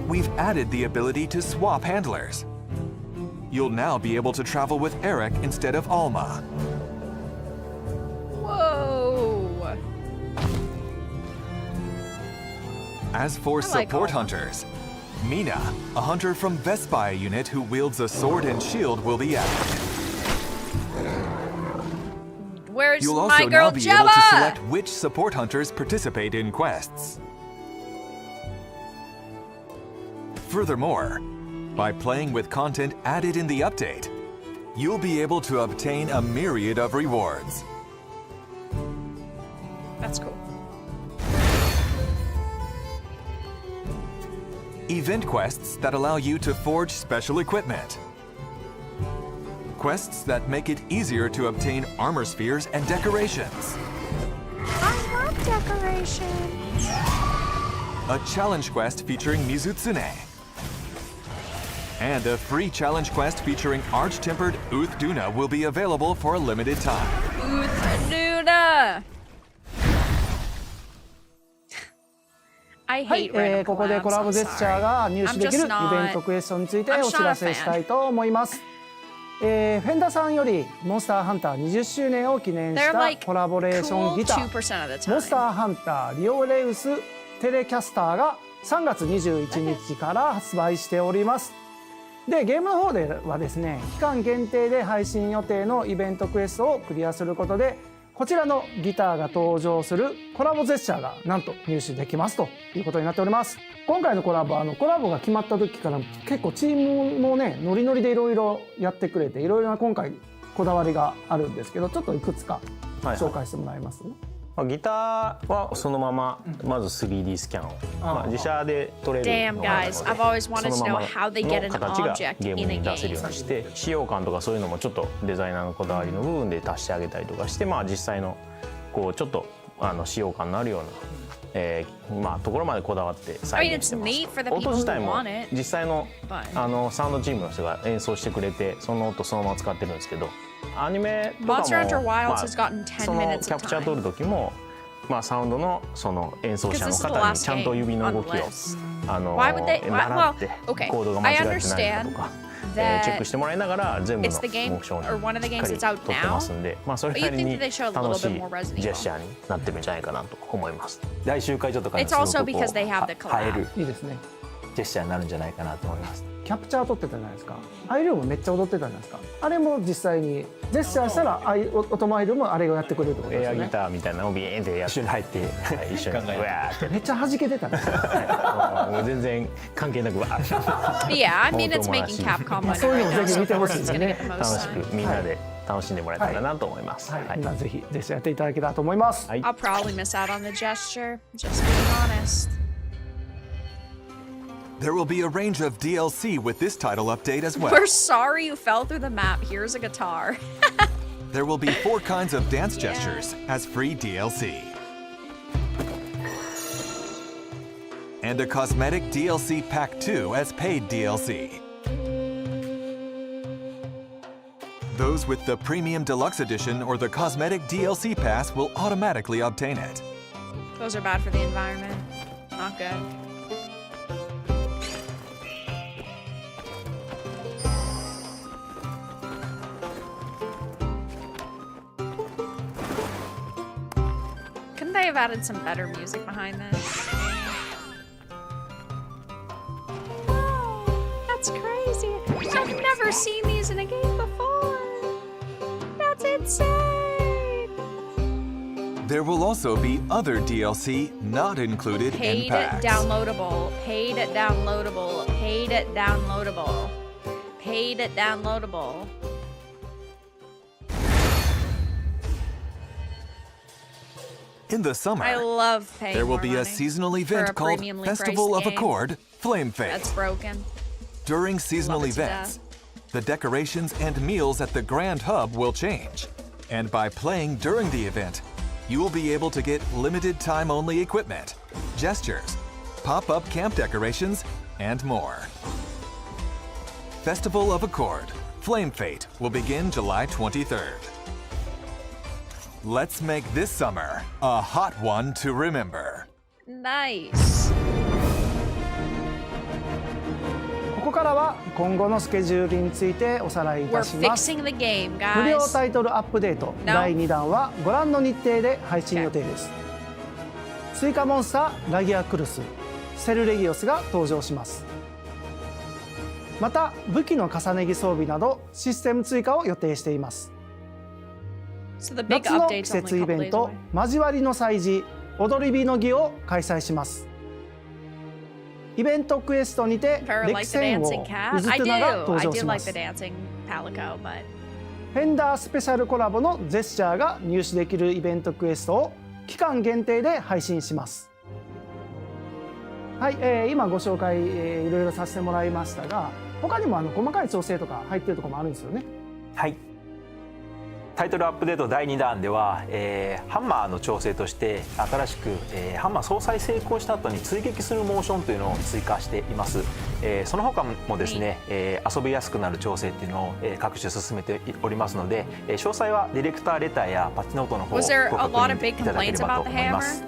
We've added the ability to swap handlers. You'll now be able to travel with Eric instead of Alma. Whoa! As for support hunters, Mina, a hunter from Vespia unit who wields a sword and shield, will be added. Where's You'll my also girl now be Gemma? able to select which support hunters participate in quests. Furthermore, by playing with content added in the update, you'll be able to obtain a myriad of rewards. That's cool. Event quests that allow you to forge special equipment. Quests that make it easier to obtain armor spheres and decorations. I love decorations. A challenge quest featuring Mizutsune. And a free challenge quest featuring Arch-Tempered Uthduna will be available for a limited time. Uthduna! I はい、 hate ここでコラボジェスチャーが入手できるイベントクエストについてお知らせしたいと思います。フェンダさんよりモンスターハンター20周年を記念したコラボレーションギター、モンスターハンターリオレウステレキャスターが3月21日から発売しております。でゲームの方ではですね、期間限定で配信予定のイベントクエストをクリアすることでこちらのギターが登場するコラボジェスチャーがなんと入手できますということになっております。今回のコラボコラボが決まった時から結構チームもねノリノリでいろいろやってくれていろいろな今回こだわりがあるんですけど、ちょっといくつか紹介してもらえます？ギターはそのまままず 3D スキャンを、自社で取れるのがあるので、そのままの形がゲームに出せるようにして、使用感とかそういうのもちょっとデザイナーのこだわりの部分で足してあげたりとかして、実際のこうちょっと使用感のあるような、ところまでこだわって再現してます。音自体も実際のサウンドチームの人が演奏してくれて、その音そのまま使ってるんですけど、アニメとかもそのキャプチャー取る時も、サウンドのその演奏者の方にちゃんと指の動きを習ってコードが間違ってないかとかチェックしてもらいながら全部のモーションにしっかり撮ってますんで、それなりに楽しいジェスチャーになってるんじゃないかなと思います。来週会場とかにすごくこう映えるいいですね。ジェスチャーになるんじゃないかなと思います。キャプチャー撮ってたじゃないですか。アイルームめっちゃ踊ってたじゃないですか。あれも実際にジェスチャーしたらオトマイルもあれをやってくれるってことですよね。エアギターみたいなのをビーンってやって一緒に入って一緒にうわーってめっちゃ弾けてたね。もう全然関係なくわーって。Yeah, I mean it's making Capcom money. そういうのをぜひ見てほしいですね。楽しくみんなで楽しんでもらえたらなと思います。みんなぜひジェスチャーやっていただけたらと思います。I'll probably miss out on the gesture. Just being honest. There will be a range of DLC with this title update as well. We're sorry you fell through the map. Here's a guitar. There will be 4 kinds of dance gestures as free DLC. And a cosmetic DLC Pack 2 as paid DLC. Those with the Premium Deluxe Edition or the Cosmetic DLC Pass will automatically obtain it. Those are bad for the environment. Not good. I've added some better music behind this. Oh, that's crazy. I've never seen these in a game before. That's insane. There will also be other DLC not included in packs. Paid downloadable. Paid downloadable. Paid downloadable. Paid downloadable. In the summer, I love paying there will more be money a seasonal event for a called premiumly Festival priced of game Accord Flame Fade. That's broken. During seasonal Love it to events, the decorations and meals at the Grand Hub will change. And by playing during the event, you will be able to get limited time only equipment, gestures, pop-up camp decorations, and more. Festival of Accord Flame Fate will begin July 23rd. Let's make this summer a hot one to remember. Nice. ここからは今後のスケジュールについておさらいいた We're します。 fixing the game, 無料 guys. タイトルアップデート第2弾はご覧の日程で配信予定です。追加モンスターラギアクルス、セルレギオスが登場します。また武器の重ね着装備などシステム追加を予定しています。 So the big 夏の季 update's only 節 a イ couple ベン days ト away. 交わりの祭事踊り火の儀を開催します。イベントクエストにて Farrah 歴 like the 戦王 dancing ウ cat. ズ I トゥナが do. 登 I 場 do しま like す。 the dancing palico, but フェンダースペシャルコラボのジェスチャーが入手できるイベントクエストを期間限定で配信します。はい、今ご紹介、いろいろさせてもらいましたが、他にも細かい調整とか入ってるところもあるんですよね。はい。タイトルアップデート第2弾では、ハンマーの調整として新しく、ハンマー相殺成功した後に追撃するモーションというのを追加しています。その他もですね、遊びやすくなる調整っていうのを、各種進めておりますので、詳細はディレクターレターやパッチノートの方をご was there a 確 lot of 認い big ただけれ complaints ばと about the 思いま hammer? す。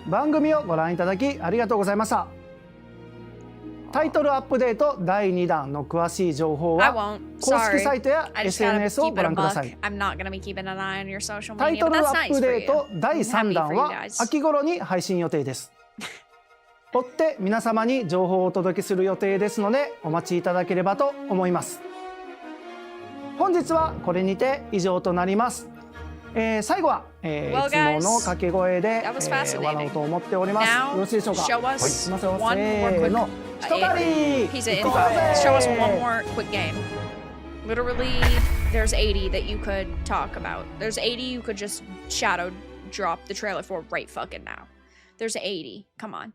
番組をご覧いただきありがとうございました。タイトルアップデート第2弾の詳しい情報 I は won't. 公式 Sorry. サイトや I just gotta SNS を keep ご it a 覧くだ buck. さい。 I'm not gonna be keeping an eye on your social タイ media, ト but ルア that's ッ nice プ for デ you. ート第 I'm 3 happy 弾 for you は guys. 秋頃に配信予定です。追って皆様に情報をお届けする予定ですのでお待ちいただければと思います。本日はこれにて以上となります。最後は、いつもの掛け声で、終わろうと思っております。よろしいでしょうか。はい、いきますよ。せーの。一狩り。Piece of info. Show us one more quick game. Literally, there's 80 that you could talk about. There's 80 you could just shadow drop the trailer for right fucking now. There's 80. Come on.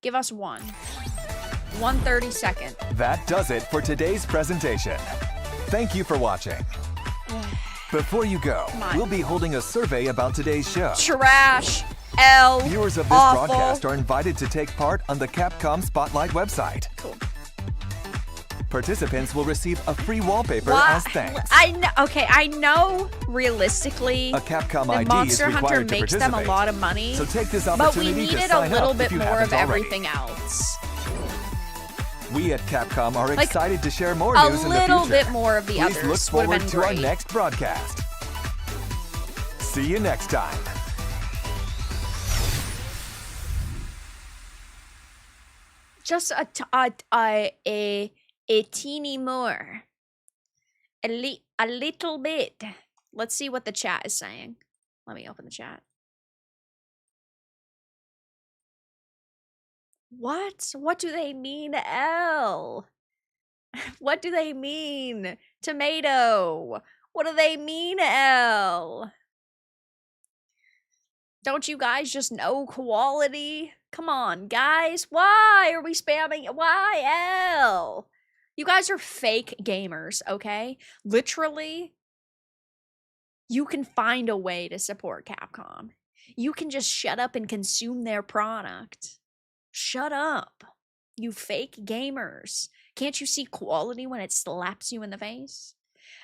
Give us one. 1/32. That does it for today's presentation. Thank you for watching. Before you go, we'll be holding a survey about today's show. Trash. L. Viewers of this awful. broadcast are invited to take part on the Capcom Spotlight website. Cool. Participants will receive a free wallpaper as thanks. I know. Okay, I know. Realistically, a Capcom the ID Monster is Hunter required to makes them a participate. lot of money. So take this but we opportunity to needed a sign little up bit if you more of haven't already. everything else. We at Capcom are Like, excited to share more a news in the little future. bit more of the Please others look would have forward been to our great. next broadcast. See you next time. Just a teeny more. A little bit. Let's see what the chat is saying. Let me open the chat. What? What do they mean, L? What do they mean? Tomato. What do they mean, L? Don't you guys just know quality? Come on, guys. Why are we spamming? Why, L? You guys are fake gamers, okay? Literally, you can find a way to support Capcom. You can just shut up and consume their product. Shut up, you fake gamers. Can't you see quality when it slaps you in the face?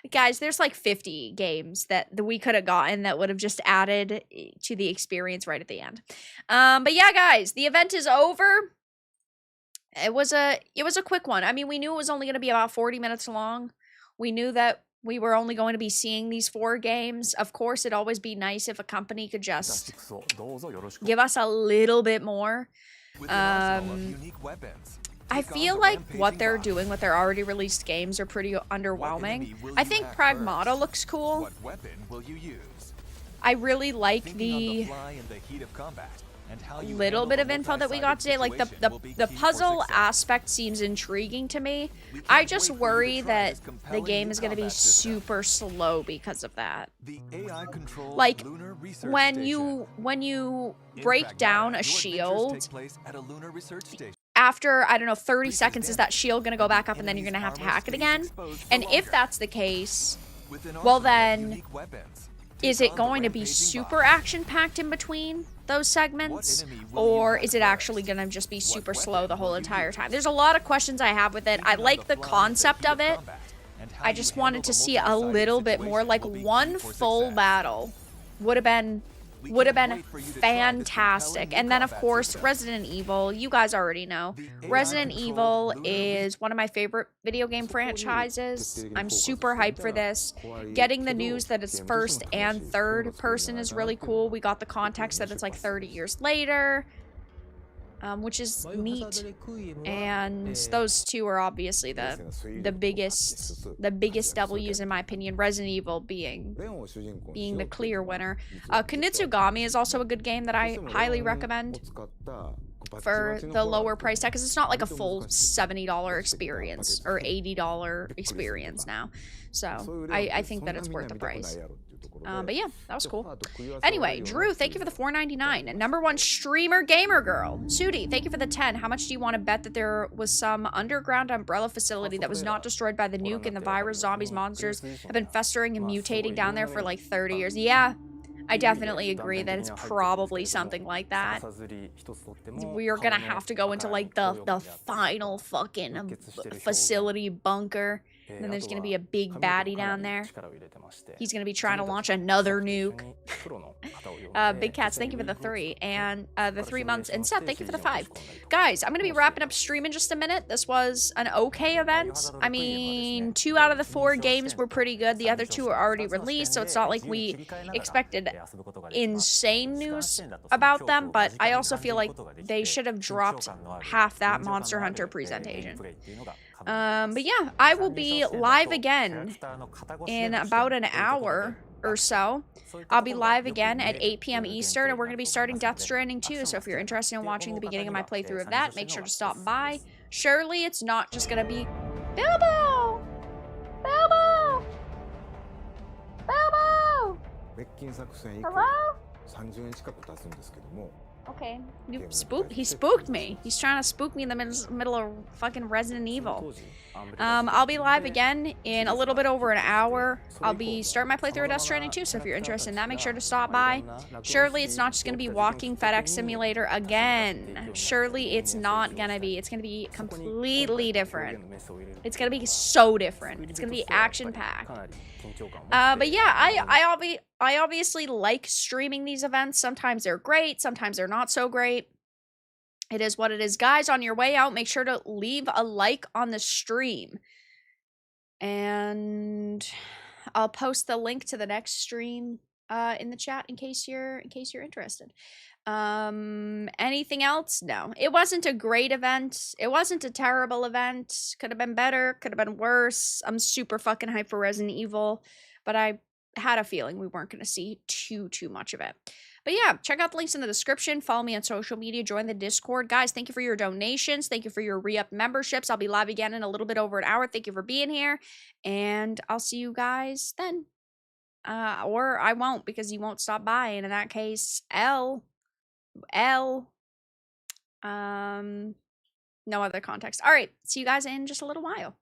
Guys, there's like 50 games that we could have gotten that would have just added to the experience right at the end. But yeah, guys, the event is over. It was a quick one. I mean, we knew it was only going to be about 40 minutes long. We knew that we were only going to be seeing these 4 games. Of course, it'd always be nice if a company could just give us a little bit more. I feel like what they're doing with their already released games are pretty underwhelming. I think Pragmata looks cool. I really like the little bit of info that we got today. Like the puzzle aspect seems intriguing to me. I just worry that the game is going to be super slow because of that. Like when you break down a shield, after, I don't know, 30 seconds, is that shield going to go back up and then you're going to have to hack it again? And if that's the case, well then, is it going to be super action-packed in between those segments? Or is it actually going to just be super slow the whole entire time? There's a lot of questions I have with it. I like the concept of it. I just wanted to see a little bit more. Like one full battle would have been fantastic. And then of course Resident Evil, you guys already know. Resident Evil is one of my favorite video game franchises. I'm super hyped for this. Getting the news that it's first and third person is really cool. We got the context that it's like 30 years later, which is neat. And those two are obviously the biggest W's in my opinion. Resident Evil being the clear winner. Kunitsugami is also a good game that I highly recommend for the lower price tag, because it's not like a full $70 experience or $80 experience now. So I think that it's worth the price. But yeah, that was cool. Anyway, Drew, thank you for the $4.99. #1 streamer gamer girl. Sudi, thank you for the 10. How much do you want to bet that there was some underground umbrella facility that was not destroyed by the nuke and the virus, zombies, monsters have been festering and mutating down there for like 30 years? Yeah, I definitely agree that it's probably something like that. We are gonna have to go into like the final fucking facility bunker. And then there's going to be a big baddie down there. He's going to be trying to launch another nuke. Big Cats, thank you for the 3. And the 3 months. And Seth, thank you for the 5. Guys, I'm going to be wrapping up stream in just a minute. This was an okay event. I mean, 2 out of the 4 games were pretty good. The other 2 are already released, so it's not like we expected insane news about them. But I also feel like they should have dropped half that Monster Hunter presentation. But yeah, I will be live again in about an hour or so. I'll be live again at 8 p.m. Eastern, and we're going to be starting Death Stranding 2. So if you're interested in watching the beginning of my playthrough of that, make sure to stop by. Surely it's not just going to be Bilbo! Bilbo! Bilbo! Hello? Okay. He spooked me. He's trying to spook me in the middle of fucking Resident Evil. I'll be live again in a little bit over an hour. I'll be starting my playthrough of Death Stranding 2, so if you're interested in that, make sure to stop by. Surely it's not just going to be walking FedEx Simulator again. Surely it's not going to be. It's going to be completely different. It's going to be so different. It's going to be action-packed. But yeah, I obviously like streaming these events. Sometimes they're great, sometimes they're not so great. It is what it is. Guys, on your way out, make sure to leave a like on the stream. And I'll post the link to the next stream in the chat in case you're interested. Anything else? No. It wasn't a great event. It wasn't a terrible event. Could have been better, could have been worse. I'm super fucking hyped for Resident Evil, but I had a feeling we weren't going to see too much of it. But yeah, check out the links in the description. Follow me on social media. Join the Discord. Guys, thank you for your donations. Thank you for your re-up memberships. I'll be live again in a little bit over an hour. Thank you for being here. And I'll see you guys then. Or I won't, because you won't stop by. And in that case, no other context. All right. See you guys in just a little while.